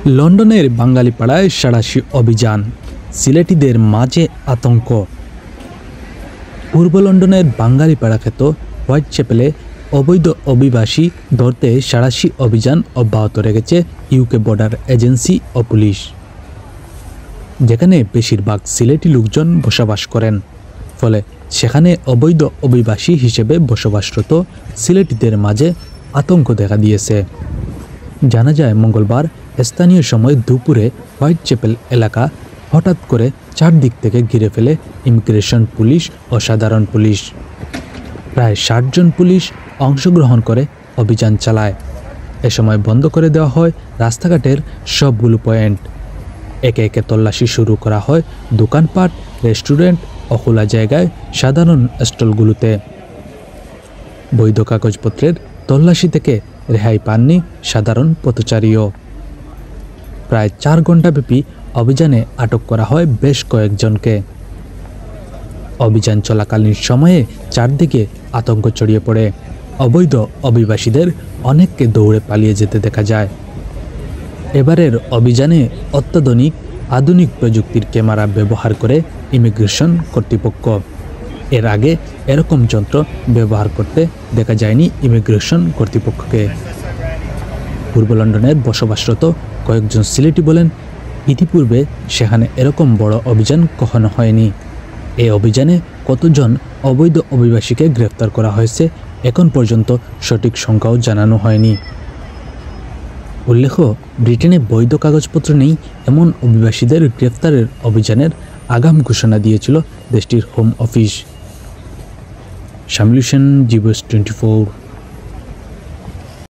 লন্ডনের বাঙালিপাড়ায় সাঁড়াশি অভিযান, সিলেটিদের মাঝে আতঙ্ক। পূর্ব লন্ডনের বাঙালিপাড়া খ্যাত হোয়াইট চ্যাপেলে অবৈধ অভিবাসী ধরতে সাঁড়াশি অভিযান অব্যাহত রেখেছে ইউকে বর্ডার এজেন্সি ও পুলিশ, যেখানে বেশিরভাগ সিলেটি লোকজন বসবাস করেন। ফলে সেখানে অবৈধ অভিবাসী হিসেবে বসবাসরত সিলেটিদের মাঝে আতঙ্ক দেখা দিয়েছে। জানা যায়, মঙ্গলবার স্থানীয় সময় দুপুরে হোয়াইট চ্যাপেল এলাকা হঠাৎ করে চারদিক থেকে ঘিরে ফেলে ইমিগ্রেশন পুলিশ ও সাধারণ পুলিশ। প্রায় 60 জন পুলিশ অংশগ্রহণ করে অভিযান চালায়। এ সময় বন্ধ করে দেওয়া হয় রাস্তাঘাটের সবগুলো পয়েন্ট। একে একে তল্লাশি শুরু করা হয় দোকানপাট, রেস্টুরেন্ট ও খোলা জায়গায় সাধারণ স্টলগুলোতে। বৈধ কাগজপত্রের তল্লাশি থেকে রেহাই পাননি সাধারণ পথচারীও। প্রায় 4 ঘণ্টাব্যাপী অভিযানে আটক করা হয় বেশ কয়েকজনকে। অভিযান চলাকালীন সময়ে চারদিকে আতঙ্ক ছড়িয়ে পড়ে। অবৈধ অভিবাসীদের অনেককে দৌড়ে পালিয়ে যেতে দেখা যায়। এবারের অভিযানে অত্যাধুনিক আধুনিক প্রযুক্তির ক্যামেরা ব্যবহার করে ইমিগ্রেশন কর্তৃপক্ষ। এর আগে এরকম যন্ত্র ব্যবহার করতে দেখা যায়নি ইমিগ্রেশন কর্তৃপক্ষকে। পূর্ব লন্ডনের বসবাসরত কয়েকজন সিলেটি বলেন, ইতিপূর্বে সেখানে এরকম বড় অভিযান কখনো হয়নি। এই অভিযানে কতজন অবৈধ অভিবাসীকে গ্রেফতার করা হয়েছে এখন পর্যন্ত সঠিক সংখ্যাও জানানো হয়নি। উল্লেখ্য, ব্রিটেনে বৈধ কাগজপত্র নেই এমন অভিবাসীদের গ্রেফতারের অভিযানের আগাম ঘোষণা দিয়েছিল দেশটির হোম অফিস। শামিল হোসেন, জি নিউজ 24।